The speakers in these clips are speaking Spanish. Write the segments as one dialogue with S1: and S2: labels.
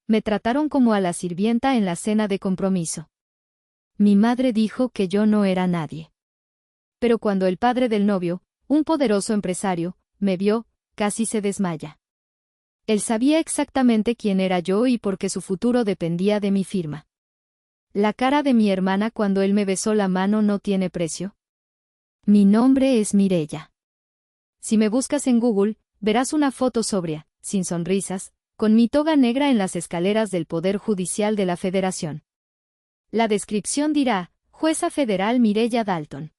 S1: Me trataron como a la sirvienta en la cena de compromiso. Mi madre dijo que yo no era nadie. Pero cuando el padre del novio, un poderoso empresario, me vio, casi se desmaya. Él sabía exactamente quién era yo y por qué su futuro dependía de mi firma. La cara de mi hermana cuando él me besó la mano no tiene precio. Mi nombre es Mireya. Si me buscas en Google, verás una foto sobria, sin sonrisas, con mi toga negra en las escaleras del Poder Judicial de la Federación. La descripción dirá, jueza federal Mireya Dalton.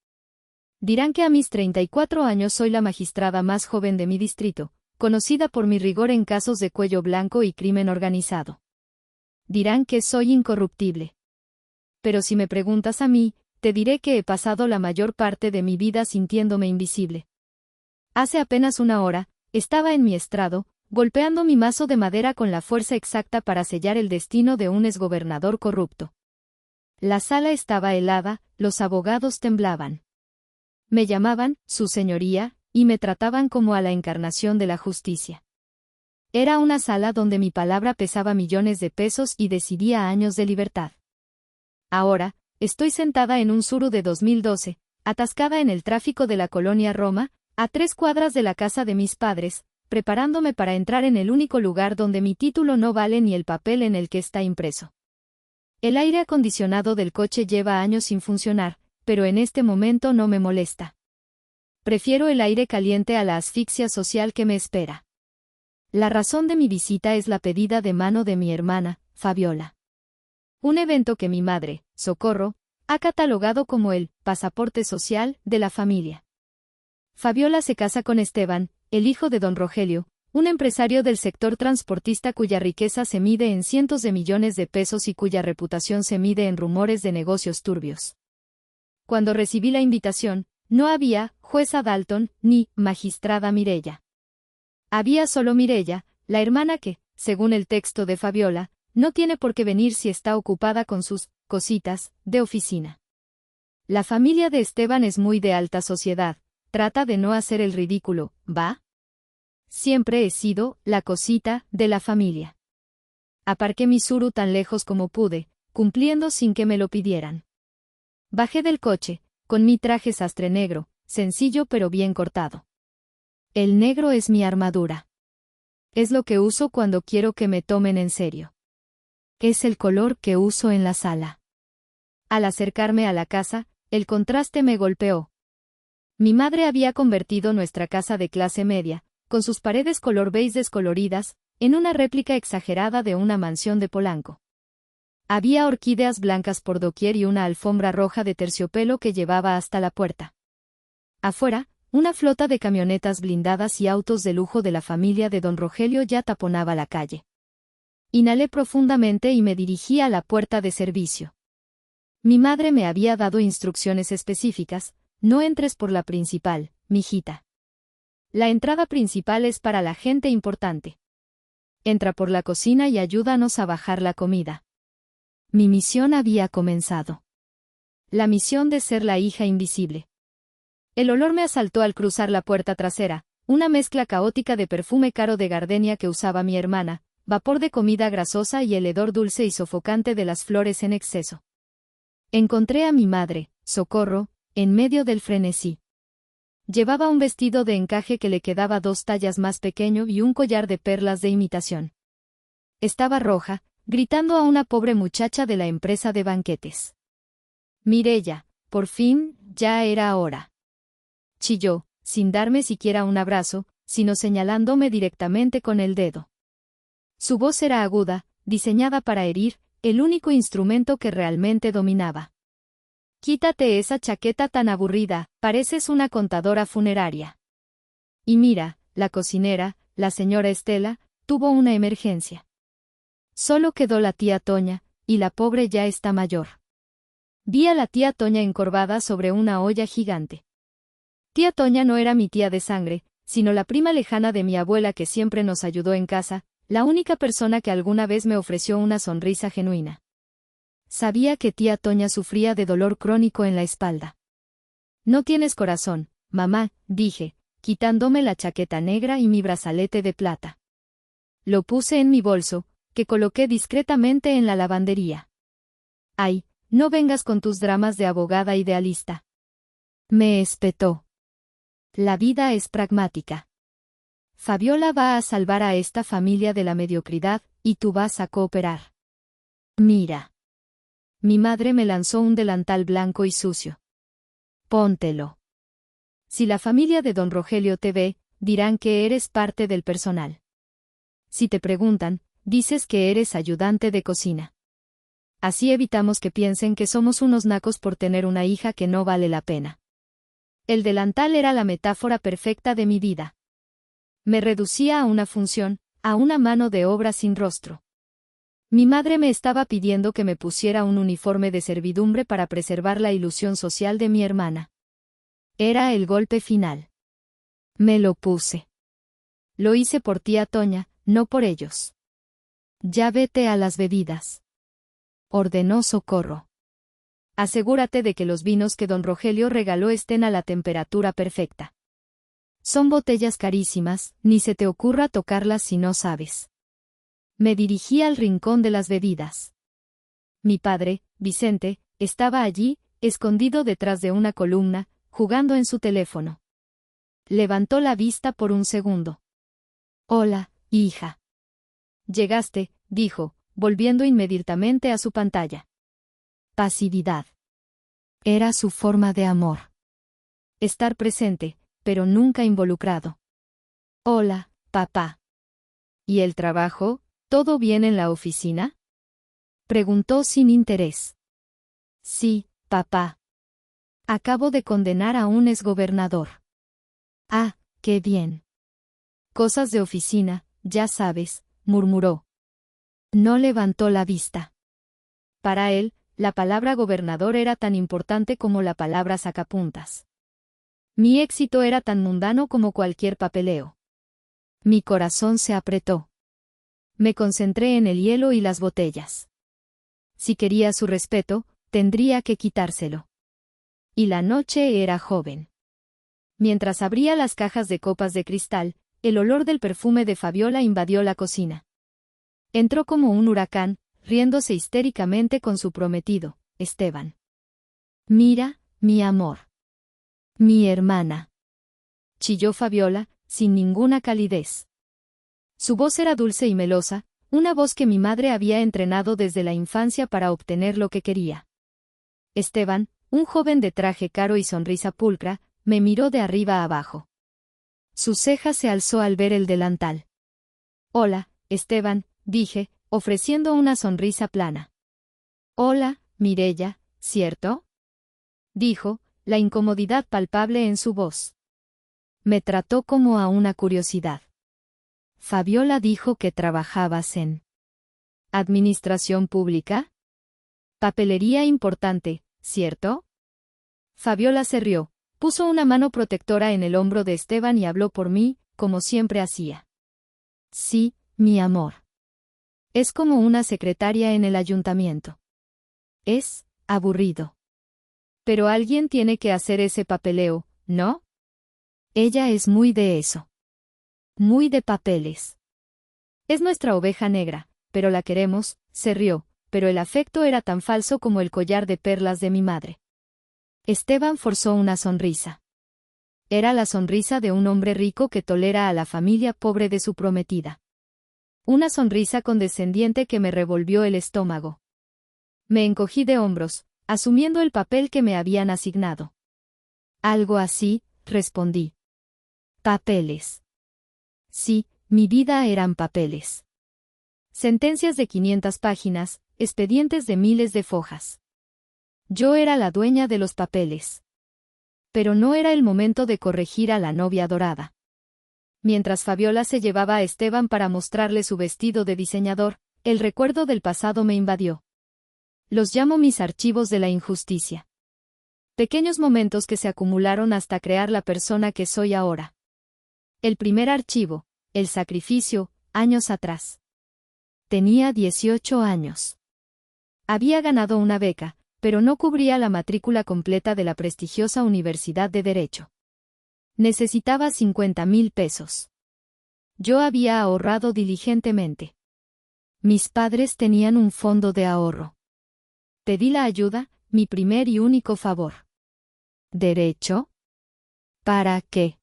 S1: Dirán que a mis 34 años soy la magistrada más joven de mi distrito, conocida por mi rigor en casos de cuello blanco y crimen organizado. Dirán que soy incorruptible. Pero si me preguntas a mí, te diré que he pasado la mayor parte de mi vida sintiéndome invisible. Hace apenas una hora, estaba en mi estrado, golpeando mi mazo de madera con la fuerza exacta para sellar el destino de un exgobernador corrupto. La sala estaba helada, los abogados temblaban. Me llamaban, su señoría, y me trataban como a la encarnación de la justicia. Era una sala donde mi palabra pesaba millones de pesos y decidía años de libertad. Ahora, estoy sentada en un Suru de 2012, atascada en el tráfico de la colonia Roma, a 3 cuadras de la casa de mis padres, preparándome para entrar en el único lugar donde mi título no vale ni el papel en el que está impreso. El aire acondicionado del coche lleva años sin funcionar, pero en este momento no me molesta. Prefiero el aire caliente a la asfixia social que me espera. La razón de mi visita es la pedida de mano de mi hermana, Fabiola. Un evento que mi madre, Socorro, ha catalogado como el pasaporte social de la familia. Fabiola se casa con Esteban, el hijo de don Rogelio, un empresario del sector transportista cuya riqueza se mide en cientos de millones de pesos y cuya reputación se mide en rumores de negocios turbios. Cuando recibí la invitación, no había jueza Dalton ni magistrada Mireya. Había solo Mireya, la hermana que, según el texto de Fabiola, no tiene por qué venir si está ocupada con sus cositas de oficina. La familia de Esteban es muy de alta sociedad, trata de no hacer el ridículo, ¿va? Siempre he sido la cosita de la familia. Aparqué mi Suru tan lejos como pude, cumpliendo sin que me lo pidieran. Bajé del coche, con mi traje sastre negro, sencillo pero bien cortado. El negro es mi armadura. Es lo que uso cuando quiero que me tomen en serio. Es el color que uso en la sala. Al acercarme a la casa, el contraste me golpeó. Mi madre había convertido nuestra casa de clase media, con sus paredes color beige descoloridas, en una réplica exagerada de una mansión de Polanco. Había orquídeas blancas por doquier y una alfombra roja de terciopelo que llevaba hasta la puerta. Afuera, una flota de camionetas blindadas y autos de lujo de la familia de don Rogelio ya taponaba la calle. Inhalé profundamente y me dirigí a la puerta de servicio. Mi madre me había dado instrucciones específicas: no entres por la principal, mijita. La entrada principal es para la gente importante. Entra por la cocina y ayúdanos a bajar la comida. Mi misión había comenzado. La misión de ser la hija invisible. El olor me asaltó al cruzar la puerta trasera, una mezcla caótica de perfume caro de gardenia que usaba mi hermana, vapor de comida grasosa y el hedor dulce y sofocante de las flores en exceso. Encontré a mi madre, Socorro, en medio del frenesí. Llevaba un vestido de encaje que le quedaba 2 tallas más pequeño y un collar de perlas de imitación. Estaba roja, gritando a una pobre muchacha de la empresa de banquetes. Mireya, por fin, ya era hora. Chilló, sin darme siquiera un abrazo, sino señalándome directamente con el dedo. Su voz era aguda, diseñada para herir, el único instrumento que realmente dominaba. Quítate esa chaqueta tan aburrida, pareces una contadora funeraria. Y mira, la cocinera, la señora Estela, tuvo una emergencia. Solo quedó la tía Toña, y la pobre ya está mayor. Vi a la tía Toña encorvada sobre una olla gigante. Tía Toña no era mi tía de sangre, sino la prima lejana de mi abuela que siempre nos ayudó en casa, la única persona que alguna vez me ofreció una sonrisa genuina. Sabía que tía Toña sufría de dolor crónico en la espalda. No tienes corazón, mamá, dije, quitándome la chaqueta negra y mi brazalete de plata. Lo puse en mi bolso, que coloqué discretamente en la lavandería. Ay, no vengas con tus dramas de abogada idealista. Me espetó. La vida es pragmática. Fabiola va a salvar a esta familia de la mediocridad, y tú vas a cooperar. Mira. Mi madre me lanzó un delantal blanco y sucio. Póntelo. Si la familia de don Rogelio te ve, dirán que eres parte del personal. Si te preguntan, dices que eres ayudante de cocina. Así evitamos que piensen que somos unos nacos por tener una hija que no vale la pena. El delantal era la metáfora perfecta de mi vida. Me reducía a una función, a una mano de obra sin rostro. Mi madre me estaba pidiendo que me pusiera un uniforme de servidumbre para preservar la ilusión social de mi hermana. Era el golpe final. Me lo puse. Lo hice por tía Toña, no por ellos. Ya vete a las bebidas. Ordenó Socorro. Asegúrate de que los vinos que don Rogelio regaló estén a la temperatura perfecta. Son botellas carísimas, ni se te ocurra tocarlas si no sabes. Me dirigí al rincón de las bebidas. Mi padre, Vicente, estaba allí, escondido detrás de una columna, jugando en su teléfono. Levantó la vista por un segundo. Hola, hija. Llegaste, dijo, volviendo inmediatamente a su pantalla. Pasividad. Era su forma de amor. Estar presente, pero nunca involucrado. Hola, papá. ¿Y el trabajo? ¿Todo bien en la oficina? Preguntó sin interés. Sí, papá. Acabo de condenar a un exgobernador. Ah, qué bien. Cosas de oficina, ya sabes, murmuró. No levantó la vista. Para él, la palabra gobernador era tan importante como la palabra sacapuntas. Mi éxito era tan mundano como cualquier papeleo. Mi corazón se apretó. Me concentré en el hielo y las botellas. Si quería su respeto, tendría que quitárselo. Y la noche era joven. Mientras abría las cajas de copas de cristal, el olor del perfume de Fabiola invadió la cocina. Entró como un huracán, riéndose histéricamente con su prometido, Esteban. Mira, mi amor. Mi hermana. Chilló Fabiola, sin ninguna calidez. Su voz era dulce y melosa, una voz que mi madre había entrenado desde la infancia para obtener lo que quería. Esteban, un joven de traje caro y sonrisa pulcra, me miró de arriba a abajo. Su ceja se alzó al ver el delantal. Hola, Esteban, dije, ofreciendo una sonrisa plana. Hola, Mireya, ¿cierto? Dijo, la incomodidad palpable en su voz. Me trató como a una curiosidad. Fabiola dijo que trabajabas en ¿administración pública? Papelería importante, ¿cierto? Fabiola se rió, puso una mano protectora en el hombro de Esteban y habló por mí, como siempre hacía. Sí, mi amor. Es como una secretaria en el ayuntamiento. Es aburrido. Pero alguien tiene que hacer ese papeleo, ¿no? Ella es muy de eso. Muy de papeles. Es nuestra oveja negra, pero la queremos, se rió, pero el afecto era tan falso como el collar de perlas de mi madre. Esteban forzó una sonrisa. Era la sonrisa de un hombre rico que tolera a la familia pobre de su prometida. Una sonrisa condescendiente que me revolvió el estómago. Me encogí de hombros, asumiendo el papel que me habían asignado. Algo así, respondí. Papeles. Sí, mi vida eran papeles. Sentencias de 500 páginas, expedientes de miles de fojas. Yo era la dueña de los papeles. Pero no era el momento de corregir a la novia dorada. Mientras Fabiola se llevaba a Esteban para mostrarle su vestido de diseñador, el recuerdo del pasado me invadió. Los llamo mis archivos de la injusticia. Pequeños momentos que se acumularon hasta crear la persona que soy ahora. El primer archivo, el sacrificio, años atrás. Tenía 18 años. Había ganado una beca, pero no cubría la matrícula completa de la prestigiosa Universidad de Derecho. Necesitaba 50,000 pesos. Yo había ahorrado diligentemente. Mis padres tenían un fondo de ahorro. Pedí la ayuda, mi primer y único favor. ¿Derecho? ¿Para qué?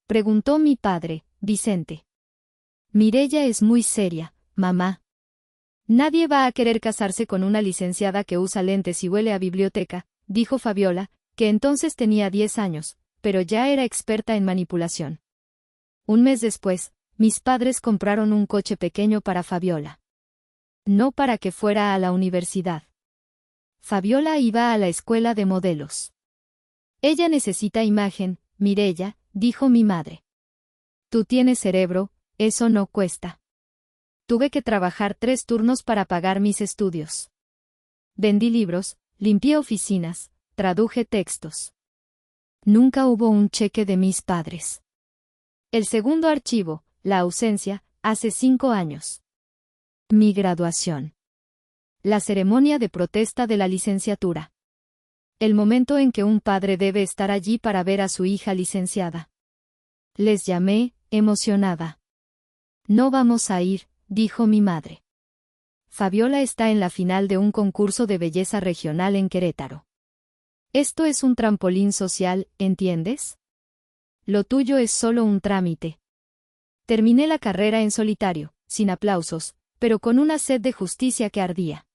S1: Preguntó mi padre, Vicente. Mireya es muy seria, mamá. Nadie va a querer casarse con una licenciada que usa lentes y huele a biblioteca, dijo Fabiola, que entonces tenía 10 años, pero ya era experta en manipulación. Un mes después, mis padres compraron un coche pequeño para Fabiola. No para que fuera a la universidad. Fabiola iba a la escuela de modelos. Ella necesita imagen, Mireya, dijo mi madre. Tú tienes cerebro, eso no cuesta. Tuve que trabajar 3 turnos para pagar mis estudios. Vendí libros, limpié oficinas, traduje textos. Nunca hubo un cheque de mis padres. El segundo archivo, la ausencia, hace 5 años. Mi graduación. La ceremonia de protesta de la licenciatura. El momento en que un padre debe estar allí para ver a su hija licenciada. Les llamé, emocionada. No vamos a ir, dijo mi madre. Fabiola está en la final de un concurso de belleza regional en Querétaro. Esto es un trampolín social, ¿entiendes? Lo tuyo es solo un trámite. Terminé la carrera en solitario, sin aplausos, pero con una sed de justicia que ardía.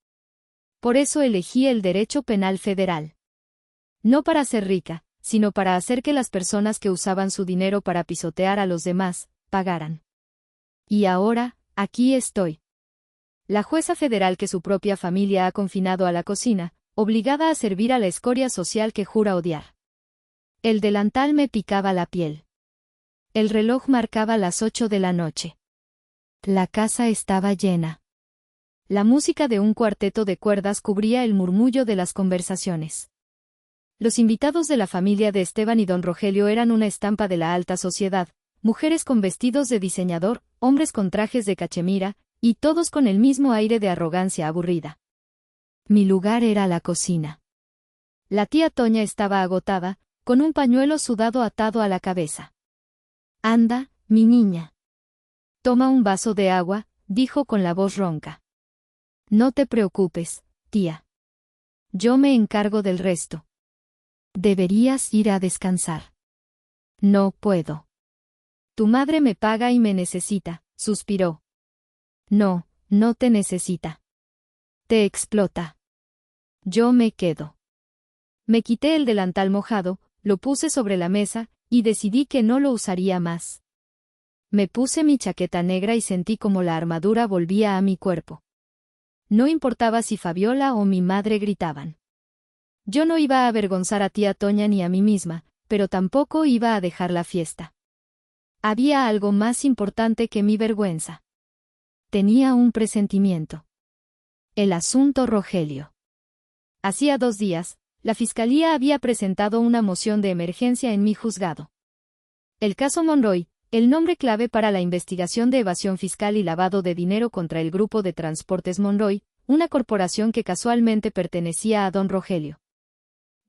S1: Por eso elegí el derecho penal federal. No para ser rica, sino para hacer que las personas que usaban su dinero para pisotear a los demás, pagaran. Y ahora, aquí estoy. La jueza federal que su propia familia ha confinado a la cocina, obligada a servir a la escoria social que jura odiar. El delantal me picaba la piel. El reloj marcaba las 8 de la noche. La casa estaba llena. La música de un cuarteto de cuerdas cubría el murmullo de las conversaciones. Los invitados de la familia de Esteban y don Rogelio eran una estampa de la alta sociedad, mujeres con vestidos de diseñador, hombres con trajes de cachemira, y todos con el mismo aire de arrogancia aburrida. Mi lugar era la cocina. La tía Toña estaba agotada, con un pañuelo sudado atado a la cabeza. Anda, mi niña. Toma un vaso de agua, dijo con la voz ronca. No te preocupes, tía. Yo me encargo del resto. Deberías ir a descansar. No puedo. Tu madre me paga y me necesita, suspiró. No, no te necesita. Te explota. Yo me quedo. Me quité el delantal mojado, lo puse sobre la mesa, y decidí que no lo usaría más. Me puse mi chaqueta negra y sentí como la armadura volvía a mi cuerpo. No importaba si Fabiola o mi madre gritaban. Yo no iba a avergonzar a tía Toña ni a mí misma, pero tampoco iba a dejar la fiesta. Había algo más importante que mi vergüenza. Tenía un presentimiento. El asunto Rogelio. Hacía 2 días, la Fiscalía había presentado una moción de emergencia en mi juzgado. El caso Monroy, el nombre clave para la investigación de evasión fiscal y lavado de dinero contra el Grupo de Transportes Monroy, una corporación que casualmente pertenecía a don Rogelio.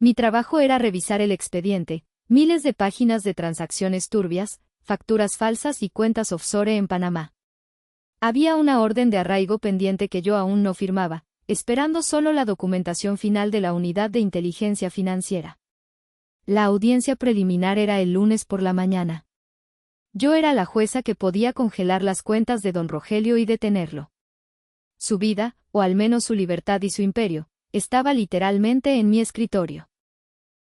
S1: Mi trabajo era revisar el expediente, miles de páginas de transacciones turbias, facturas falsas y cuentas offshore en Panamá. Había una orden de arraigo pendiente que yo aún no firmaba, esperando solo la documentación final de la Unidad de Inteligencia Financiera. La audiencia preliminar era el lunes por la mañana. Yo era la jueza que podía congelar las cuentas de don Rogelio y detenerlo. Su vida, o al menos su libertad y su imperio, estaba literalmente en mi escritorio.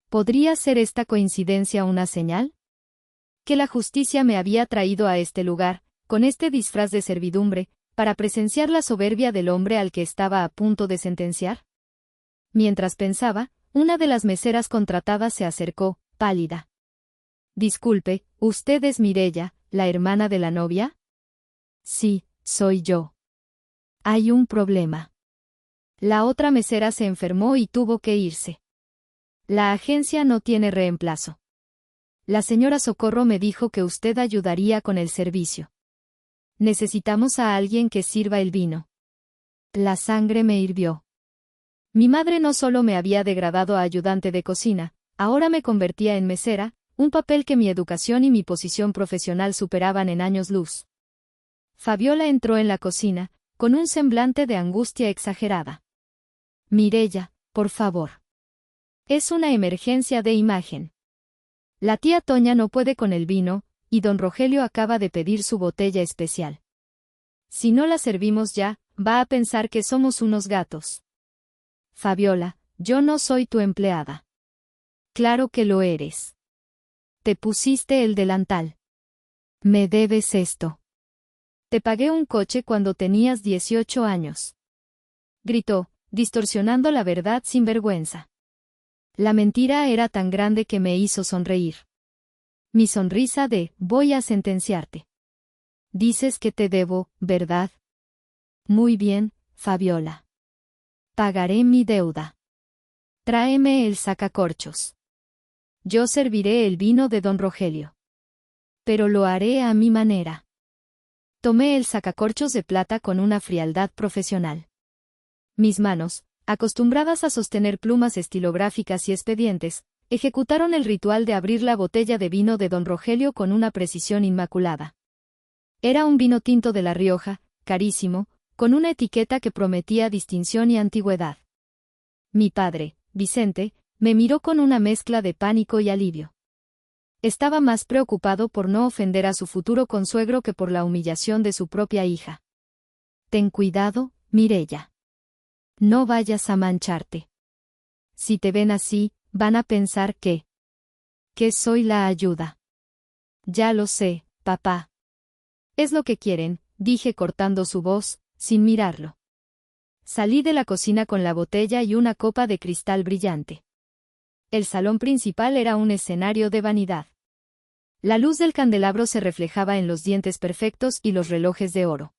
S1: ¿Podría ser esta coincidencia una señal? Que la justicia me había traído a este lugar, con este disfraz de servidumbre, para presenciar la soberbia del hombre al que estaba a punto de sentenciar. Mientras pensaba, una de las meseras contratadas se acercó, pálida. Disculpe, ¿usted es Mireya, la hermana de la novia? Sí, soy yo. Hay un problema. La otra mesera se enfermó y tuvo que irse. La agencia no tiene reemplazo. La señora Socorro me dijo que usted ayudaría con el servicio. Necesitamos a alguien que sirva el vino. La sangre me hirvió. Mi madre no solo me había degradado a ayudante de cocina, ahora me convertía en mesera, un papel que mi educación y mi posición profesional superaban en años luz. Fabiola entró en la cocina, con un semblante de angustia exagerada. Mireya, por favor. Es una emergencia de imagen. La tía Toña no puede con el vino, y don Rogelio acaba de pedir su botella especial. Si no la servimos ya, va a pensar que somos unos gatos. Fabiola, yo no soy tu empleada. Claro que lo eres. Te pusiste el delantal. Me debes esto. Te pagué un coche cuando tenías 18 años. Gritó, distorsionando la verdad sin vergüenza. La mentira era tan grande que me hizo sonreír. Mi sonrisa de, voy a sentenciarte. Dices que te debo, ¿verdad? Muy bien, Fabiola. Pagaré mi deuda. Tráeme el sacacorchos. Yo serviré el vino de don Rogelio. Pero lo haré a mi manera. Tomé el sacacorchos de plata con una frialdad profesional. Mis manos, acostumbradas a sostener plumas estilográficas y expedientes, ejecutaron el ritual de abrir la botella de vino de don Rogelio con una precisión inmaculada. Era un vino tinto de La Rioja, carísimo, con una etiqueta que prometía distinción y antigüedad. Mi padre, Vicente, me miró con una mezcla de pánico y alivio. Estaba más preocupado por no ofender a su futuro consuegro que por la humillación de su propia hija. Ten cuidado, Mireya. No vayas a mancharte. Si te ven así, van a pensar que soy la ayuda. Ya lo sé, papá. Es lo que quieren, dije cortando su voz, sin mirarlo. Salí de la cocina con la botella y una copa de cristal brillante. El salón principal era un escenario de vanidad. La luz del candelabro se reflejaba en los dientes perfectos y los relojes de oro.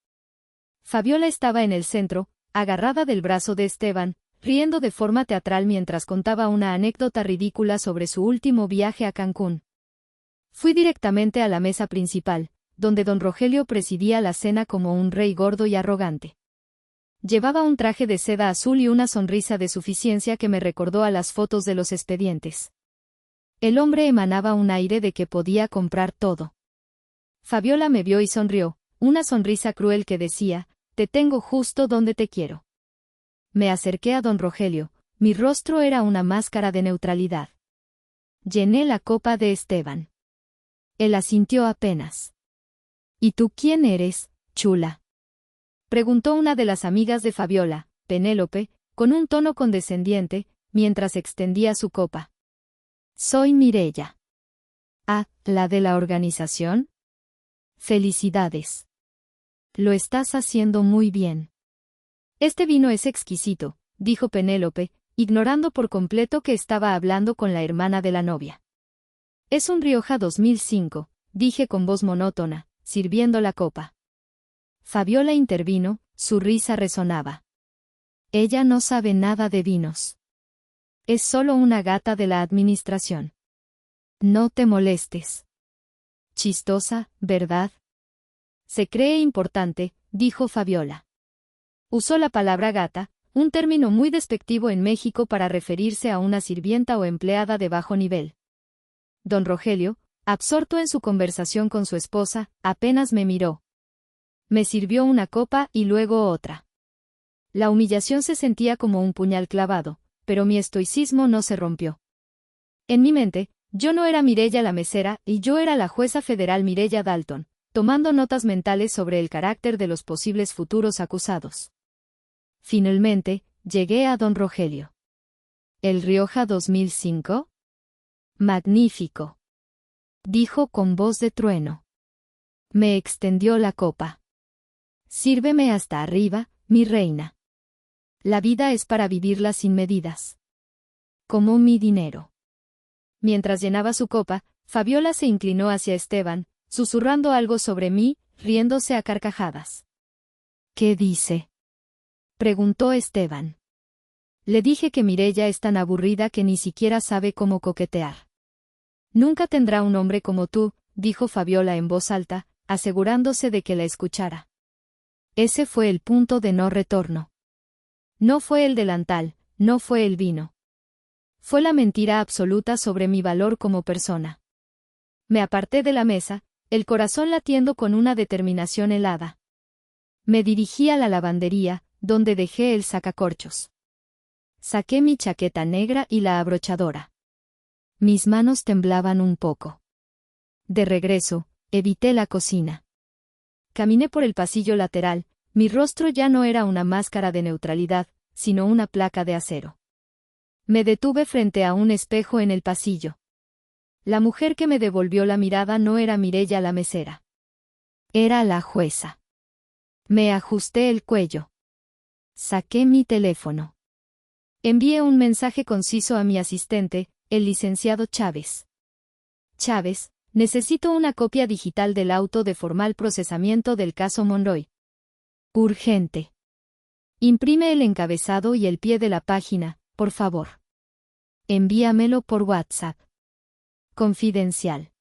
S1: Fabiola estaba en el centro, agarrada del brazo de Esteban, riendo de forma teatral mientras contaba una anécdota ridícula sobre su último viaje a Cancún. Fui directamente a la mesa principal, donde don Rogelio presidía la cena como un rey gordo y arrogante. Llevaba un traje de seda azul y una sonrisa de suficiencia que me recordó a las fotos de los expedientes. El hombre emanaba un aire de que podía comprar todo. Fabiola me vio y sonrió, una sonrisa cruel que decía, te tengo justo donde te quiero. Me acerqué a don Rogelio, mi rostro era una máscara de neutralidad. Llené la copa de Esteban. Él asintió apenas. ¿Y tú quién eres, chula? Preguntó una de las amigas de Fabiola, Penélope, con un tono condescendiente, mientras extendía su copa. Soy Mireya. Ah, ¿la de la organización? Felicidades. Lo estás haciendo muy bien. Este vino es exquisito, dijo Penélope, ignorando por completo que estaba hablando con la hermana de la novia. Es un Rioja 2005, dije con voz monótona, sirviendo la copa. Fabiola intervino, su risa resonaba. Ella no sabe nada de vinos. Es solo una gata de la administración. No te molestes. Chistosa, ¿verdad? Se cree importante, dijo Fabiola. Usó la palabra gata, un término muy despectivo en México para referirse a una sirvienta o empleada de bajo nivel. Don Rogelio, absorto en su conversación con su esposa, apenas me miró. Me sirvió una copa y luego otra. La humillación se sentía como un puñal clavado, pero mi estoicismo no se rompió. En mi mente, yo no era Mireya la mesera y yo era la jueza federal Mireya Dalton, tomando notas mentales sobre el carácter de los posibles futuros acusados. Finalmente, llegué a don Rogelio. ¿El Rioja 2005? Magnífico. Dijo con voz de trueno. Me extendió la copa. Sírveme hasta arriba, mi reina. La vida es para vivirla sin medidas. Como mi dinero. Mientras llenaba su copa, Fabiola se inclinó hacia Esteban, susurrando algo sobre mí, riéndose a carcajadas. ¿Qué dice? Preguntó Esteban. Le dije que Mireya es tan aburrida que ni siquiera sabe cómo coquetear. Nunca tendrá un hombre como tú, dijo Fabiola en voz alta, asegurándose de que la escuchara. Ese fue el punto de no retorno. No fue el delantal, no fue el vino. Fue la mentira absoluta sobre mi valor como persona. Me aparté de la mesa, el corazón latiendo con una determinación helada. Me dirigí a la lavandería, donde dejé el sacacorchos. Saqué mi chaqueta negra y la abrochadora. Mis manos temblaban un poco. De regreso, evité la cocina. Caminé por el pasillo lateral, mi rostro ya no era una máscara de neutralidad, sino una placa de acero. Me detuve frente a un espejo en el pasillo. La mujer que me devolvió la mirada no era Mireya la mesera. Era la jueza. Me ajusté el cuello. Saqué mi teléfono. Envié un mensaje conciso a mi asistente, el licenciado Chávez. Chávez, necesito una copia digital del auto de formal procesamiento del caso Monroy. Urgente. Imprime el encabezado y el pie de la página, por favor. Envíamelo por WhatsApp. Confidencial.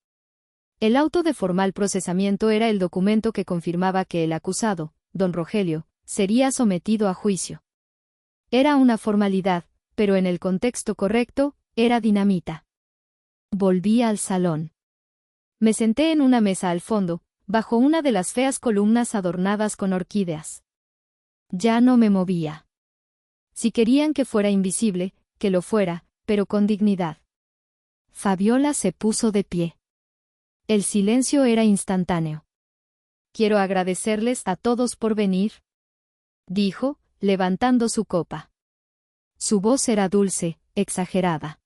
S1: El auto de formal procesamiento era el documento que confirmaba que el acusado, don Rogelio, sería sometido a juicio. Era una formalidad, pero en el contexto correcto, era dinamita. Volví al salón. Me senté en una mesa al fondo, bajo una de las feas columnas adornadas con orquídeas. Ya no me movía. Si querían que fuera invisible, que lo fuera, pero con dignidad. Fabiola se puso de pie. El silencio era instantáneo. Quiero agradecerles a todos por venir, dijo, levantando su copa. Su voz era dulce, exagerada.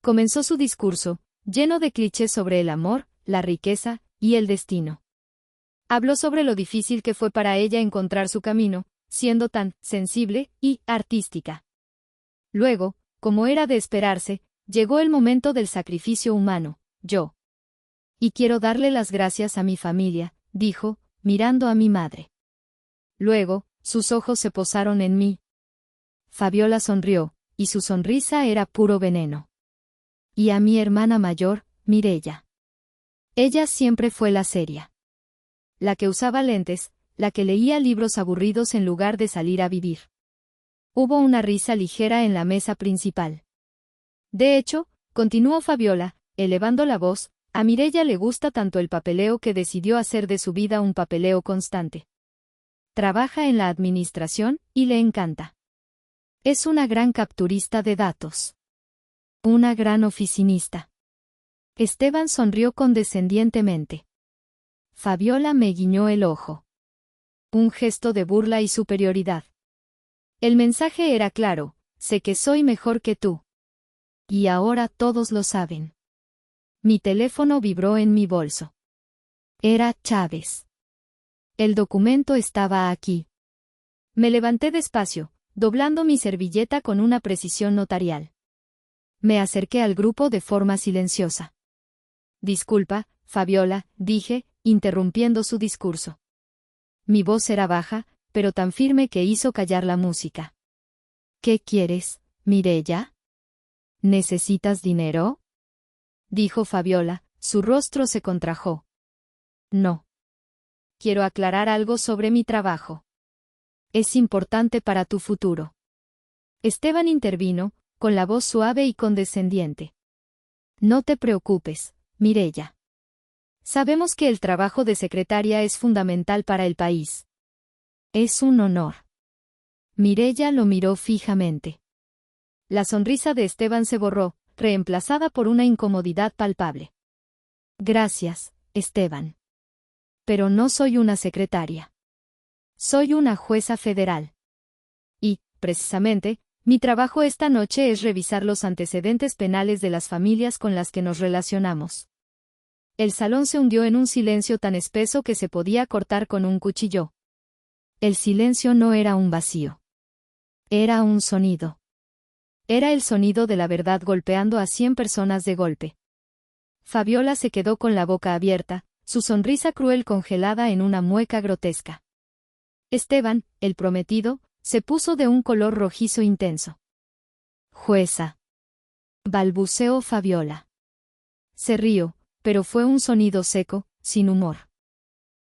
S1: Comenzó su discurso, lleno de clichés sobre el amor, la riqueza y el destino. Habló sobre lo difícil que fue para ella encontrar su camino, siendo tan sensible y artística. Luego, como era de esperarse, llegó el momento del sacrificio humano, yo. Y quiero darle las gracias a mi familia, dijo, mirando a mi madre. Luego, sus ojos se posaron en mí. Fabiola sonrió, y su sonrisa era puro veneno. Y a mi hermana mayor, Mireya. Ella siempre fue la seria. La que usaba lentes, la que leía libros aburridos en lugar de salir a vivir. Hubo una risa ligera en la mesa principal. De hecho, continuó Fabiola, elevando la voz, a Mireya le gusta tanto el papeleo que decidió hacer de su vida un papeleo constante. Trabaja en la administración, y le encanta. Es una gran capturista de datos. Una gran oficinista. Esteban sonrió condescendientemente. Fabiola me guiñó el ojo. Un gesto de burla y superioridad. El mensaje era claro, sé que soy mejor que tú. Y ahora todos lo saben. Mi teléfono vibró en mi bolso. Era Chávez. El documento estaba aquí. Me levanté despacio, doblando mi servilleta con una precisión notarial. Me acerqué al grupo de forma silenciosa. Disculpa, Fabiola, dije, interrumpiendo su discurso. Mi voz era baja, pero tan firme que hizo callar la música. ¿Qué quieres, Mireya? ¿Necesitas dinero? Dijo Fabiola, su rostro se contrajo. No. Quiero aclarar algo sobre mi trabajo. Es importante para tu futuro. Esteban intervino, con la voz suave y condescendiente. No te preocupes, Mireya. Sabemos que el trabajo de secretaria es fundamental para el país. Es un honor. Mireya lo miró fijamente. La sonrisa de Esteban se borró, reemplazada por una incomodidad palpable. Gracias, Esteban. Pero no soy una secretaria. Soy una jueza federal. Y, precisamente, mi trabajo esta noche es revisar los antecedentes penales de las familias con las que nos relacionamos. El salón se hundió en un silencio tan espeso que se podía cortar con un cuchillo. El silencio no era un vacío. Era un sonido. Era el sonido de la verdad golpeando a 100 personas de golpe. Fabiola se quedó con la boca abierta, su sonrisa cruel congelada en una mueca grotesca. Esteban, el prometido, se puso de un color rojizo intenso. Jueza. Balbuceó Fabiola. Se rió, pero fue un sonido seco, sin humor.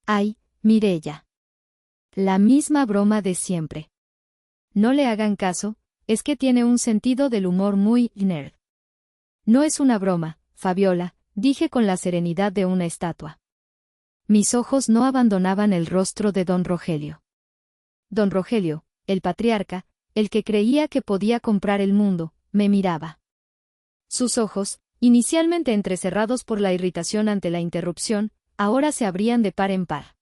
S1: Ay, Mireya. La misma broma de siempre. No le hagan caso, es que tiene un sentido del humor muy nerd. No es una broma, Fabiola, dije con la serenidad de una estatua. Mis ojos no abandonaban el rostro de don Rogelio. Don Rogelio, el patriarca, el que creía que podía comprar el mundo, me miraba. Sus ojos, inicialmente entrecerrados por la irritación ante la interrupción, ahora se abrían de par en par.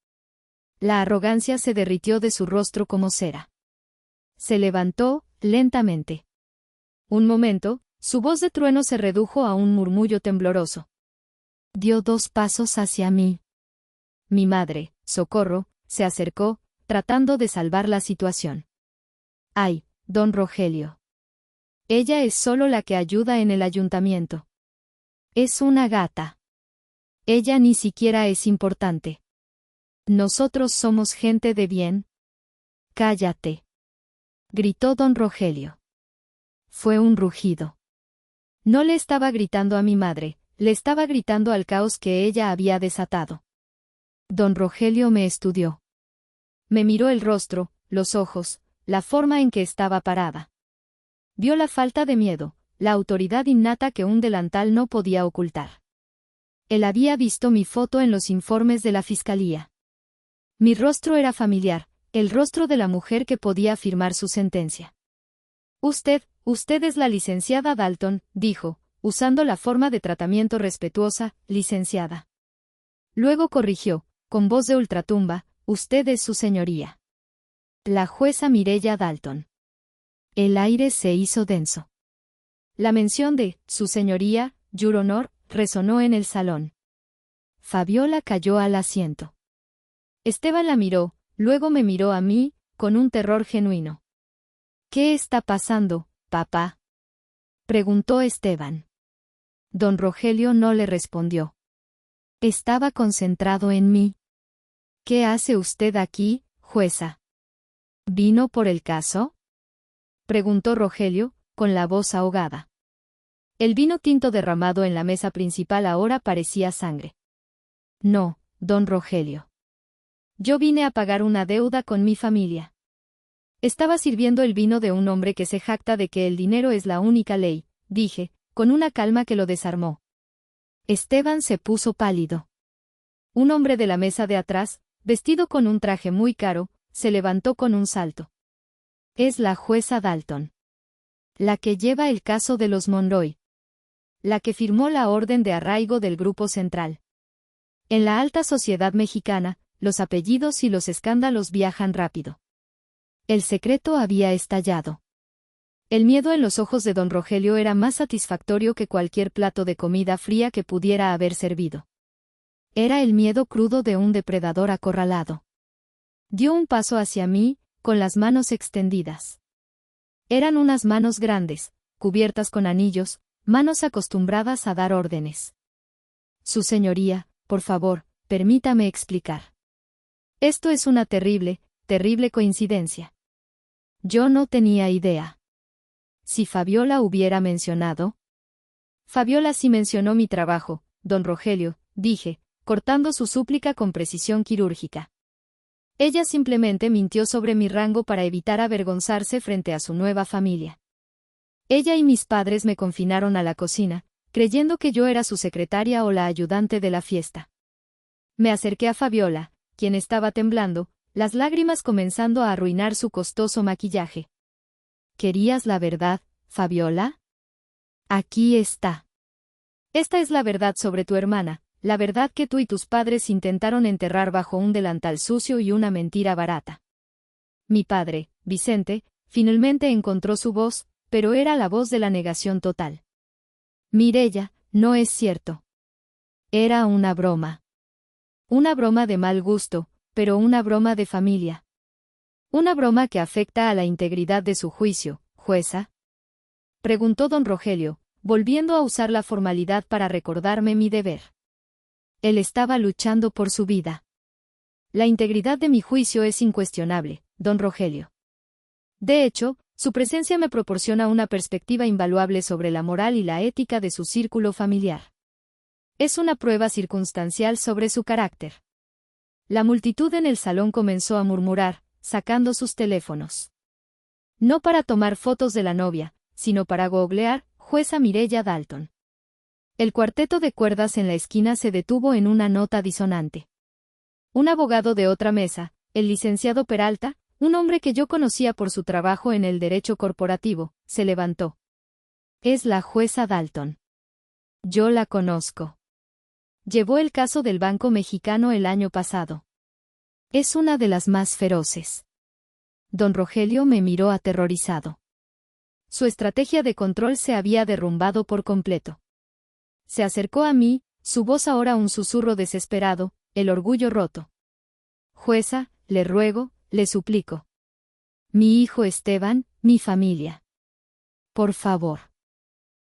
S1: La arrogancia se derritió de su rostro como cera. Se levantó, lentamente. Un momento, su voz de trueno se redujo a un murmullo tembloroso. Dio 2 pasos hacia mí. Mi madre, Socorro, se acercó, tratando de salvar la situación. Ay, don Rogelio. Ella es solo la que ayuda en el ayuntamiento. Es una gata. Ella ni siquiera es importante. Nosotros somos gente de bien. Cállate. Gritó don Rogelio. Fue un rugido. No le estaba gritando a mi madre, le estaba gritando al caos que ella había desatado. Don Rogelio me estudió. Me miró el rostro, los ojos, la forma en que estaba parada. Vio la falta de miedo, la autoridad innata que un delantal no podía ocultar. Él había visto mi foto en los informes de la fiscalía. Mi rostro era familiar, el rostro de la mujer que podía firmar su sentencia. Usted es la licenciada Dalton, dijo, usando la forma de tratamiento respetuosa, licenciada. Luego corrigió, con voz de ultratumba, usted es su señoría. La jueza Mireya Dalton. El aire se hizo denso. La mención de su señoría, Your Honor, resonó en el salón. Fabiola cayó al asiento. Esteban la miró, luego me miró a mí, con un terror genuino. ¿Qué está pasando, papá?, preguntó Esteban. Don Rogelio no le respondió. Estaba concentrado en mí. ¿Qué hace usted aquí, jueza? ¿Vino por el caso?, preguntó Rogelio, con la voz ahogada. El vino tinto derramado en la mesa principal ahora parecía sangre. No, don Rogelio. Yo vine a pagar una deuda con mi familia. Estaba sirviendo el vino de un hombre que se jacta de que el dinero es la única ley, dije, con una calma que lo desarmó. Esteban se puso pálido. Un hombre de la mesa de atrás, vestido con un traje muy caro, se levantó con un salto. Es la jueza Dalton. La que lleva el caso de los Monroy. La que firmó la orden de arraigo del Grupo Central. En la alta sociedad mexicana, los apellidos y los escándalos viajan rápido. El secreto había estallado. El miedo en los ojos de don Rogelio era más satisfactorio que cualquier plato de comida fría que pudiera haber servido. Era el miedo crudo de un depredador acorralado. Dio un paso hacia mí, con las manos extendidas. Eran unas manos grandes, cubiertas con anillos, manos acostumbradas a dar órdenes. Su señoría, por favor, permítame explicar. Esto es una terrible, terrible coincidencia. Yo no tenía idea. Si Fabiola hubiera mencionado. Fabiola sí mencionó mi trabajo, don Rogelio, dije, cortando su súplica con precisión quirúrgica. Ella simplemente mintió sobre mi rango para evitar avergonzarse frente a su nueva familia. Ella y mis padres me confinaron a la cocina, creyendo que yo era su secretaria o la ayudante de la fiesta. Me acerqué a Fabiola, quien estaba temblando, las lágrimas comenzando a arruinar su costoso maquillaje. ¿Querías la verdad, Fabiola? Aquí está. Esta es la verdad sobre tu hermana, la verdad que tú y tus padres intentaron enterrar bajo un delantal sucio y una mentira barata. Mi padre, Vicente, finalmente encontró su voz, pero era la voz de la negación total. Mireya, no es cierto. Era una broma. Una broma de mal gusto, pero una broma de familia. Una broma que afecta a la integridad de su juicio, jueza. Preguntó don Rogelio, volviendo a usar la formalidad para recordarme mi deber. Él estaba luchando por su vida. La integridad de mi juicio es incuestionable, don Rogelio. De hecho, su presencia me proporciona una perspectiva invaluable sobre la moral y la ética de su círculo familiar. Es una prueba circunstancial sobre su carácter. La multitud en el salón comenzó a murmurar, sacando sus teléfonos. No para tomar fotos de la novia, sino para googlear, jueza Mireya Dalton. El cuarteto de cuerdas en la esquina se detuvo en una nota disonante. Un abogado de otra mesa, el licenciado Peralta, un hombre que yo conocía por su trabajo en el derecho corporativo, se levantó. Es la jueza Dalton. Yo la conozco. Llevó el caso del Banco Mexicano el año pasado. Es una de las más feroces. Don Rogelio me miró aterrorizado. Su estrategia de control se había derrumbado por completo. Se acercó a mí, su voz ahora un susurro desesperado, el orgullo roto. Jueza, le ruego, le suplico. Mi hijo Esteban, mi familia. Por favor.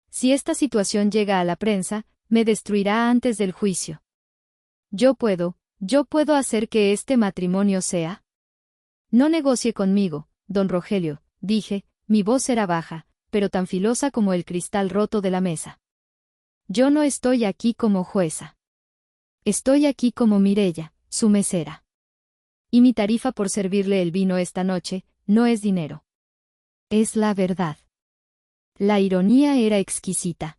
S1: Si esta situación llega a la prensa, me destruirá antes del juicio. Yo puedo hacer que este matrimonio sea. No negocie conmigo, don Rogelio, dije, mi voz era baja, pero tan filosa como el cristal roto de la mesa. Yo no estoy aquí como jueza. Estoy aquí como Mireya, su mesera. Y mi tarifa por servirle el vino esta noche, no es dinero. Es la verdad. La ironía era exquisita.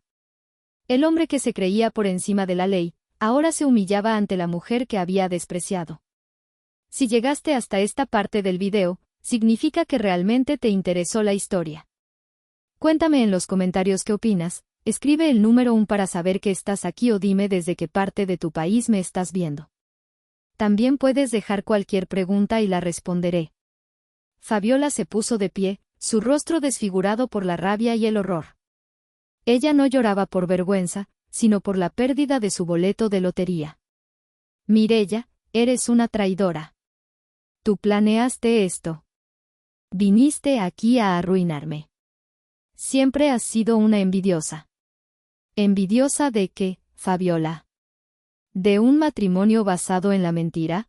S1: El hombre que se creía por encima de la ley, ahora se humillaba ante la mujer que había despreciado. Si llegaste hasta esta parte del video, significa que realmente te interesó la historia. Cuéntame en los comentarios qué opinas, escribe el número 1 para saber que estás aquí o dime desde qué parte de tu país me estás viendo. También puedes dejar cualquier pregunta y la responderé. Fabiola se puso de pie, su rostro desfigurado por la rabia y el horror. Ella no lloraba por vergüenza, sino por la pérdida de su boleto de lotería. Mireya, eres una traidora. Tú planeaste esto. Viniste aquí a arruinarme. Siempre has sido una envidiosa. ¿Envidiosa de qué, Fabiola? ¿De un matrimonio basado en la mentira?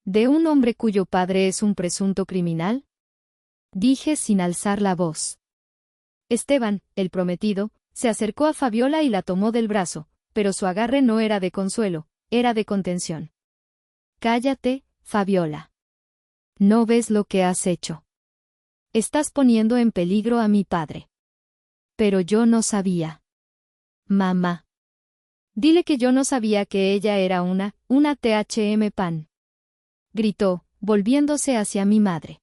S1: ¿De un hombre cuyo padre es un presunto criminal? Dije sin alzar la voz. Esteban, el prometido, se acercó a Fabiola y la tomó del brazo, pero su agarre no era de consuelo, era de contención. Cállate, Fabiola. ¿No ves lo que has hecho? Estás poniendo en peligro a mi padre. Pero yo no sabía. Mamá. Dile que yo no sabía que ella era una THM Pan. Gritó, volviéndose hacia mi madre.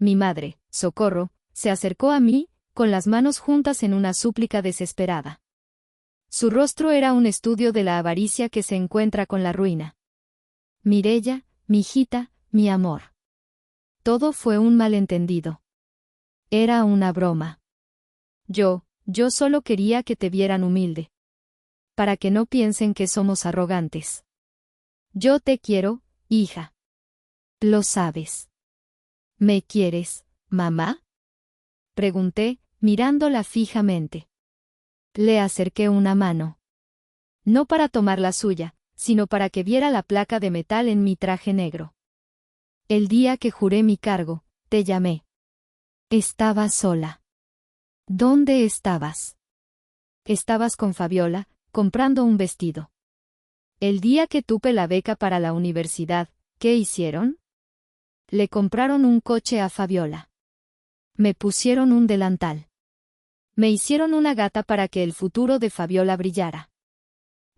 S1: Mi madre, Socorro, se acercó a mí, con las manos juntas en una súplica desesperada. Su rostro era un estudio de la avaricia que se encuentra con la ruina. Mireya, mi hijita, mi amor. Todo fue un malentendido. Era una broma. Yo solo quería que te vieran humilde. Para que no piensen que somos arrogantes. Yo te quiero, hija. Lo sabes. ¿Me quieres, mamá? Pregunté, mirándola fijamente. Le acerqué una mano. No para tomar la suya, sino para que viera la placa de metal en mi traje negro. El día que juré mi cargo, te llamé. Estaba sola. ¿Dónde estabas? Estabas con Fabiola, comprando un vestido. El día que tuve la beca para la universidad, ¿qué hicieron? Le compraron un coche a Fabiola. Me pusieron un delantal. Me hicieron una gata para que el futuro de Fabiola brillara.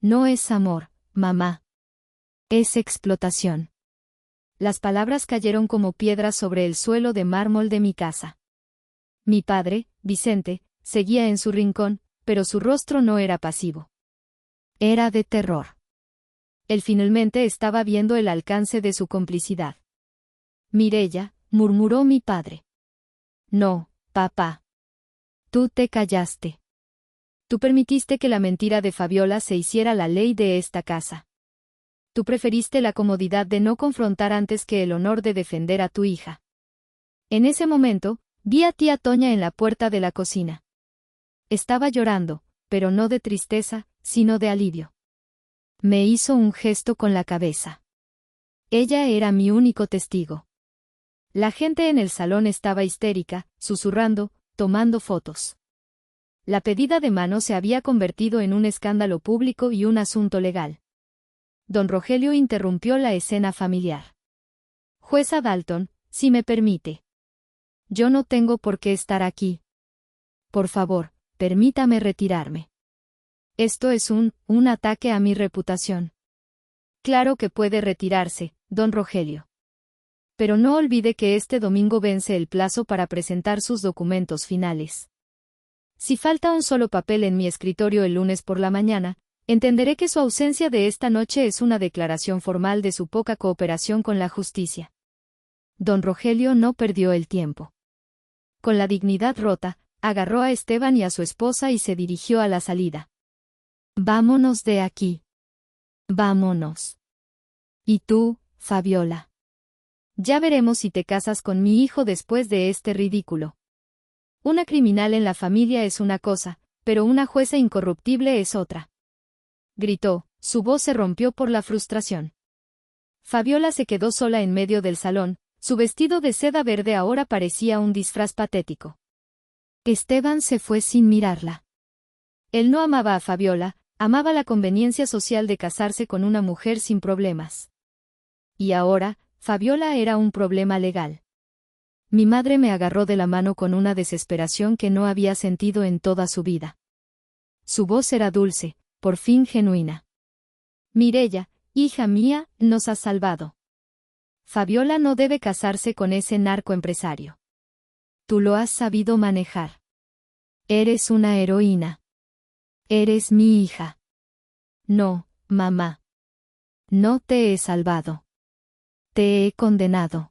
S1: No es amor, mamá. Es explotación. Las palabras cayeron como piedras sobre el suelo de mármol de mi casa. Mi padre, Vicente, seguía en su rincón, pero su rostro no era pasivo. Era de terror. Él finalmente estaba viendo el alcance de su complicidad. Mireya, murmuró mi padre. No, papá. Tú te callaste. Tú permitiste que la mentira de Fabiola se hiciera la ley de esta casa. Tú preferiste la comodidad de no confrontar antes que el honor de defender a tu hija. En ese momento, vi a tía Toña en la puerta de la cocina. Estaba llorando, pero no de tristeza, sino de alivio. Me hizo un gesto con la cabeza. Ella era mi único testigo. La gente en el salón estaba histérica, susurrando, tomando fotos. La pedida de mano se había convertido en un escándalo público y un asunto legal. Don Rogelio interrumpió la escena familiar. Jueza Dalton, si me permite. Yo no tengo por qué estar aquí. Por favor, permítame retirarme. Esto es un ataque a mi reputación. Claro que puede retirarse, don Rogelio. Pero no olvide que este domingo vence el plazo para presentar sus documentos finales. Si falta un solo papel en mi escritorio el lunes por la mañana, entenderé que su ausencia de esta noche es una declaración formal de su poca cooperación con la justicia. Don Rogelio no perdió el tiempo. Con la dignidad rota, agarró a Esteban y a su esposa y se dirigió a la salida. Vámonos de aquí. Vámonos. ¿Y tú, Fabiola? Ya veremos si te casas con mi hijo después de este ridículo. Una criminal en la familia es una cosa, pero una jueza incorruptible es otra. Gritó, su voz se rompió por la frustración. Fabiola se quedó sola en medio del salón, su vestido de seda verde ahora parecía un disfraz patético. Esteban se fue sin mirarla. Él no amaba a Fabiola, amaba la conveniencia social de casarse con una mujer sin problemas. Y ahora, Fabiola era un problema legal. Mi madre me agarró de la mano con una desesperación que no había sentido en toda su vida. Su voz era dulce, por fin genuina. Mireya, hija mía, nos has salvado. Fabiola no debe casarse con ese narcoempresario. Tú lo has sabido manejar. Eres una heroína. Eres mi hija. No, mamá. No te he salvado. Te he condenado.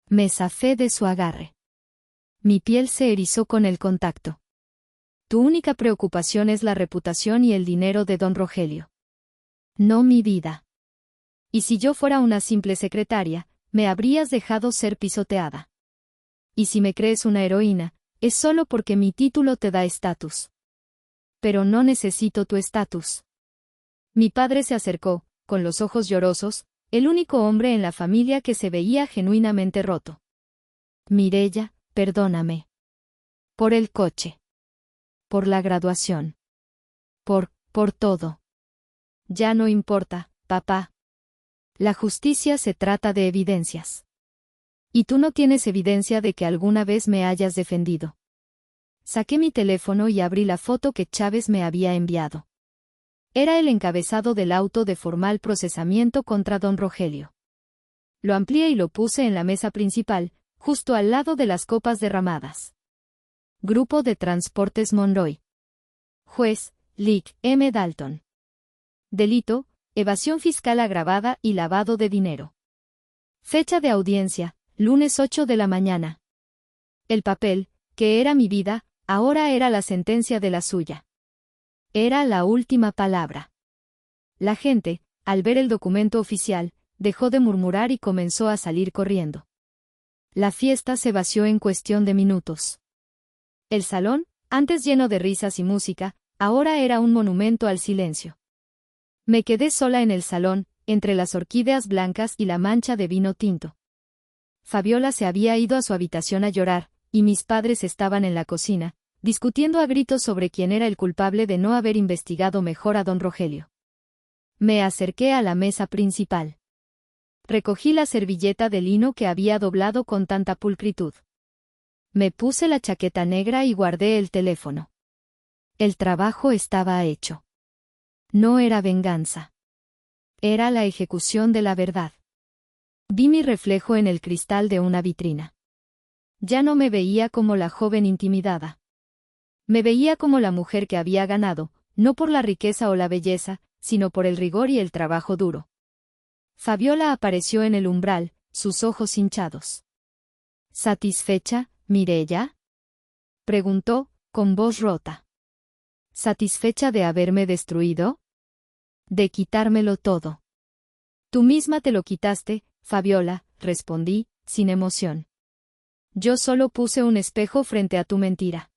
S1: Me zafé de su agarre. Mi piel se erizó con el contacto. Tu única preocupación es la reputación y el dinero de don Rogelio. No mi vida. Y si yo fuera una simple secretaria, me habrías dejado ser pisoteada. Y si me crees una heroína, es solo porque mi título te da estatus. Pero no necesito tu estatus. Mi padre se acercó, con los ojos llorosos, el único hombre en la familia que se veía genuinamente roto. Mireya, perdóname. Por el coche. Por la graduación. Por todo. Ya no importa, papá. La justicia se trata de evidencias. Y tú no tienes evidencia de que alguna vez me hayas defendido. Saqué mi teléfono y abrí la foto que Chávez me había enviado. Era el encabezado del auto de formal procesamiento contra don Rogelio. Lo amplié y lo puse en la mesa principal, justo al lado de las copas derramadas. Grupo de Transportes Monroy. Juez, Lic. M. Dalton. Delito, evasión fiscal agravada y lavado de dinero. Fecha de audiencia, lunes 8 de la mañana. El papel, que era mi vida, ahora era la sentencia de la suya. Era la última palabra. La gente, al ver el documento oficial, dejó de murmurar y comenzó a salir corriendo. La fiesta se vació en cuestión de minutos. El salón, antes lleno de risas y música, ahora era un monumento al silencio. Me quedé sola en el salón, entre las orquídeas blancas y la mancha de vino tinto. Fabiola se había ido a su habitación a llorar, y mis padres estaban en la cocina, discutiendo a gritos sobre quién era el culpable de no haber investigado mejor a don Rogelio. Me acerqué a la mesa principal. Recogí la servilleta de lino que había doblado con tanta pulcritud. Me puse la chaqueta negra y guardé el teléfono. El trabajo estaba hecho. No era venganza. Era la ejecución de la verdad. Vi mi reflejo en el cristal de una vitrina. Ya no me veía como la joven intimidada. Me veía como la mujer que había ganado, no por la riqueza o la belleza, sino por el rigor y el trabajo duro. Fabiola apareció en el umbral, sus ojos hinchados. ¿Satisfecha, Mireya? Preguntó, con voz rota. ¿Satisfecha de haberme destruido? De quitármelo todo. Tú misma te lo quitaste, Fabiola, respondí, sin emoción. Yo solo puse un espejo frente a tu mentira.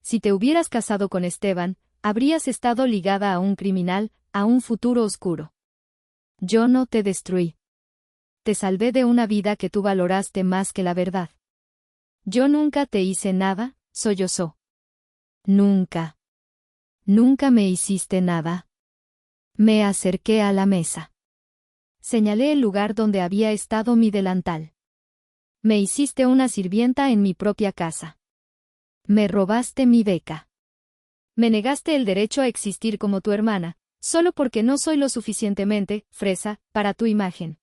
S1: Si te hubieras casado con Esteban, habrías estado ligada a un criminal, a un futuro oscuro. Yo no te destruí. Te salvé de una vida que tú valoraste más que la verdad. Yo nunca te hice nada, sollozó. Nunca. Nunca me hiciste nada. Me acerqué a la mesa. Señalé el lugar donde había estado mi delantal. Me hiciste una sirvienta en mi propia casa. Me robaste mi beca. Me negaste el derecho a existir como tu hermana, Solo porque no soy lo suficientemente fresa para tu imagen.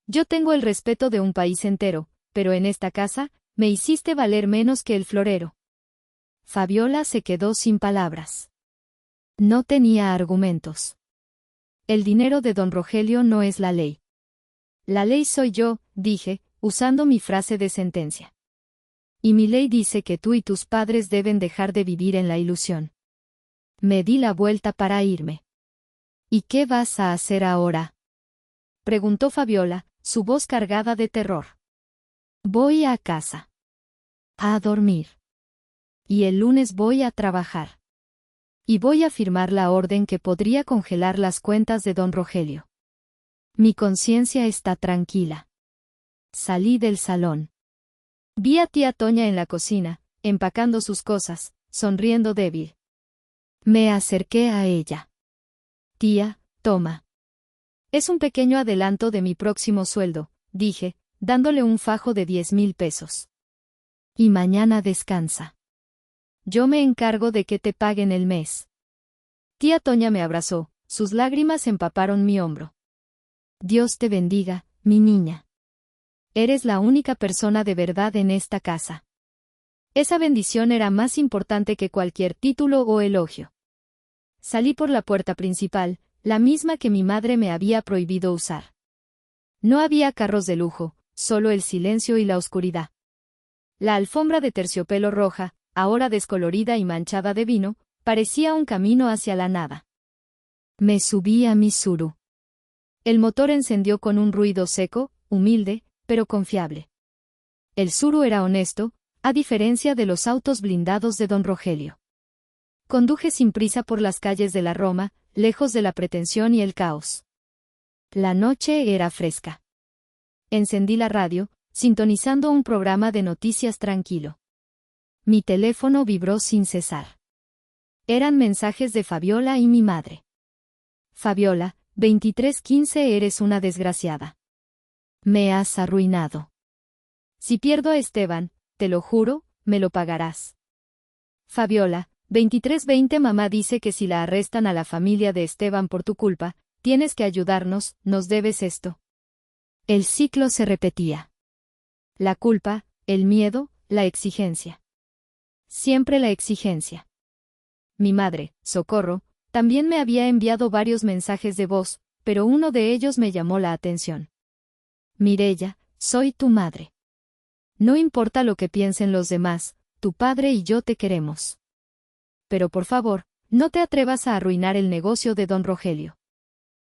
S1: Yo tengo el respeto de un país entero, pero en esta casa, me hiciste valer menos que el florero. Fabiola se quedó sin palabras. No tenía argumentos. El dinero de don Rogelio no es la ley. La ley soy yo, dije, usando mi frase de sentencia. Y mi ley dice que tú y tus padres deben dejar de vivir en la ilusión. Me di la vuelta para irme. ¿Y qué vas a hacer ahora?, preguntó Fabiola, su voz cargada de terror. Voy a casa. A dormir. Y el lunes voy a trabajar. Y voy a firmar la orden que podría congelar las cuentas de don Rogelio. Mi conciencia está tranquila. Salí del salón. Vi a tía Toña en la cocina, empacando sus cosas, sonriendo débil. Me acerqué a ella. Tía, toma. Es un pequeño adelanto de mi próximo sueldo, dije, dándole un fajo de 10,000 pesos. Y mañana descansa. Yo me encargo de que te paguen el mes. Tía Toña me abrazó, sus lágrimas empaparon mi hombro. Dios te bendiga, mi niña. Eres la única persona de verdad en esta casa. Esa bendición era más importante que cualquier título o elogio. Salí por la puerta principal, la misma que mi madre me había prohibido usar. No había carros de lujo, solo el silencio y la oscuridad. La alfombra de terciopelo roja, ahora descolorida y manchada de vino, parecía un camino hacia la nada. Me subí a mi Tsuru. El motor encendió con un ruido seco, humilde, pero confiable. El Tsuru era honesto, a diferencia de los autos blindados de don Rogelio. Conduje sin prisa por las calles de la Roma, lejos de la pretensión y el caos. La noche era fresca. Encendí la radio, sintonizando un programa de noticias tranquilo. Mi teléfono vibró sin cesar. Eran mensajes de Fabiola y mi madre. Fabiola, 2315, eres una desgraciada. Me has arruinado. Si pierdo a Esteban, te lo juro, me lo pagarás. Fabiola, 2320, mamá dice que si la arrestan a la familia de Esteban por tu culpa, tienes que ayudarnos, nos debes esto. El ciclo se repetía. La culpa, el miedo, la exigencia. Siempre la exigencia. Mi madre, Socorro, también me había enviado varios mensajes de voz, pero uno de ellos me llamó la atención. Mireya, soy tu madre. No importa lo que piensen los demás, tu padre y yo te queremos. Pero por favor, no te atrevas a arruinar el negocio de don Rogelio.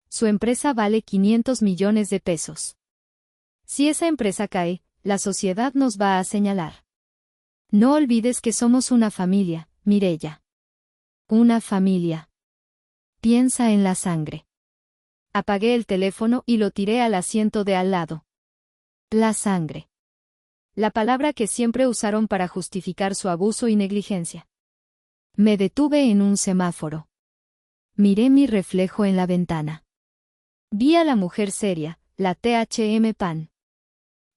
S1: Su empresa vale 500 millones de pesos. Si esa empresa cae, la sociedad nos va a señalar. No olvides que somos una familia, Mireya. Una familia. Piensa en la sangre. Apagué el teléfono y lo tiré al asiento de al lado. La sangre. La palabra que siempre usaron para justificar su abuso y negligencia. Me detuve en un semáforo. Miré mi reflejo en la ventana. Vi a la mujer seria, la THM Pan.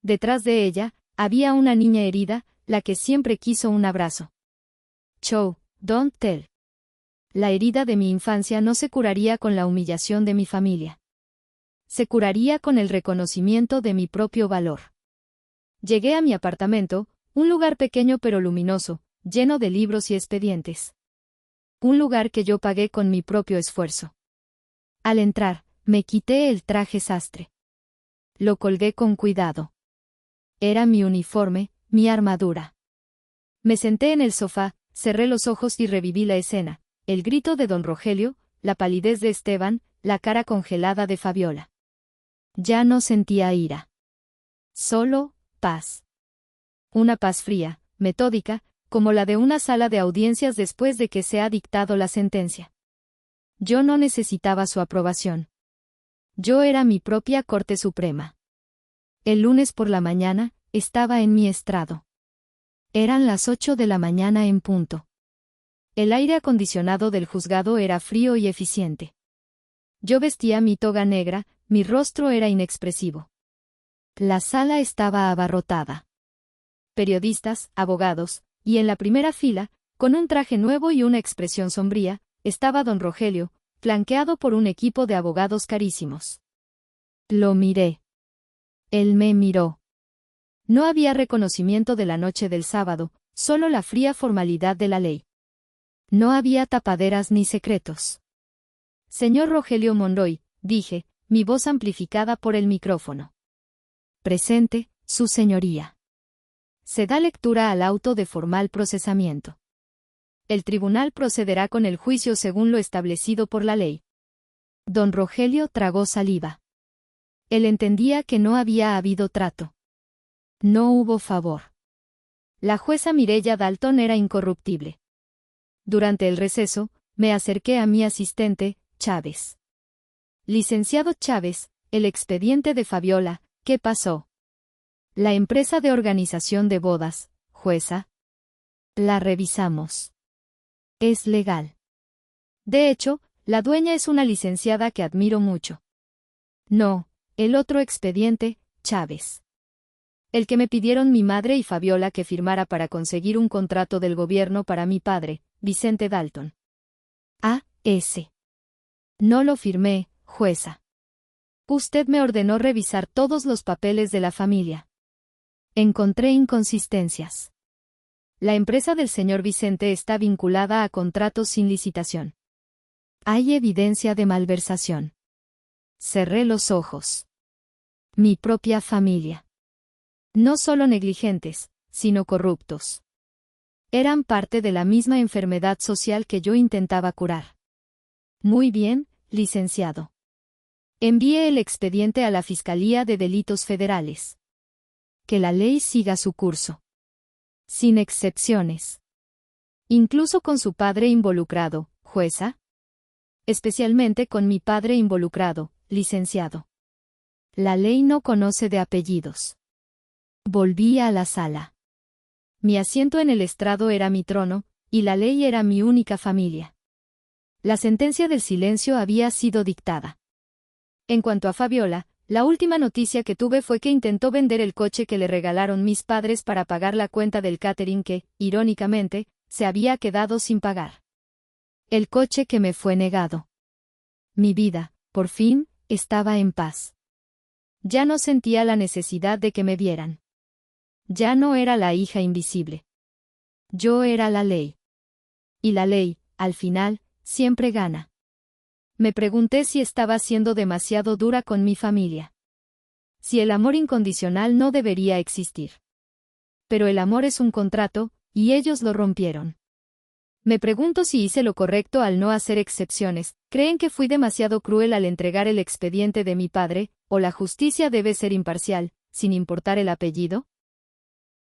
S1: Detrás de ella, había una niña herida, la que siempre quiso un abrazo. Show, don't tell. La herida de mi infancia no se curaría con la humillación de mi familia. Se curaría con el reconocimiento de mi propio valor. Llegué a mi apartamento, un lugar pequeño pero luminoso, lleno de libros y expedientes. Un lugar que yo pagué con mi propio esfuerzo. Al entrar, me quité el traje sastre. Lo colgué con cuidado. Era mi uniforme, mi armadura. Me senté en el sofá, cerré los ojos y reviví la escena, el grito de don Rogelio, la palidez de Esteban, la cara congelada de Fabiola. Ya no sentía ira. Solo paz. Una paz fría, metódica, como la de una sala de audiencias después de que se ha dictado la sentencia. Yo no necesitaba su aprobación. Yo era mi propia Corte Suprema. El lunes por la mañana, estaba en mi estrado. Eran las 8 de la mañana en punto. El aire acondicionado del juzgado era frío y eficiente. Yo vestía mi toga negra, mi rostro era inexpresivo. La sala estaba abarrotada. Periodistas, abogados, y en la primera fila, con un traje nuevo y una expresión sombría, estaba don Rogelio, flanqueado por un equipo de abogados carísimos. Lo miré. Él me miró. No había reconocimiento de la noche del sábado, solo la fría formalidad de la ley. No había tapaderas ni secretos. Señor Rogelio Monroy, dije, mi voz amplificada por el micrófono. Presente, su señoría. Se da lectura al auto de formal procesamiento. El tribunal procederá con el juicio según lo establecido por la ley. Don Rogelio tragó saliva. Él entendía que no había habido trato. No hubo favor. La jueza Mireya Dalton era incorruptible. Durante el receso, me acerqué a mi asistente, Chávez. Licenciado Chávez, el expediente de Fabiola, ¿qué pasó? La empresa de organización de bodas, jueza. La revisamos. Es legal. De hecho, la dueña es una licenciada que admiro mucho. No, el otro expediente, Chávez. El que me pidieron mi madre y Fabiola que firmara para conseguir un contrato del gobierno para mi padre, Vicente Dalton. A.S. No lo firmé, jueza. Usted me ordenó revisar todos los papeles de la familia. Encontré inconsistencias. La empresa del señor Vicente está vinculada a contratos sin licitación. Hay evidencia de malversación. Cerré los ojos. Mi propia familia. No solo negligentes, sino corruptos. Eran parte de la misma enfermedad social que yo intentaba curar. Muy bien, licenciado. Envíe el expediente a la Fiscalía de Delitos Federales. Que la ley siga su curso. Sin excepciones. Incluso con su padre involucrado, jueza. Especialmente con mi padre involucrado, licenciado. La ley no conoce de apellidos. Volví a la sala. Mi asiento en el estrado era mi trono, y la ley era mi única familia. La sentencia del silencio había sido dictada. En cuanto a Fabiola, la última noticia que tuve fue que intentó vender el coche que le regalaron mis padres para pagar la cuenta del catering que, irónicamente, se había quedado sin pagar. El coche que me fue negado. Mi vida, por fin, estaba en paz. Ya no sentía la necesidad de que me vieran. Ya no era la hija invisible. Yo era la ley. Y la ley, al final, siempre gana. Me pregunté si estaba siendo demasiado dura con mi familia. Si el amor incondicional no debería existir. Pero el amor es un contrato, y ellos lo rompieron. Me pregunto si hice lo correcto al no hacer excepciones. ¿Creen que fui demasiado cruel al entregar el expediente de mi padre, o la justicia debe ser imparcial, sin importar el apellido?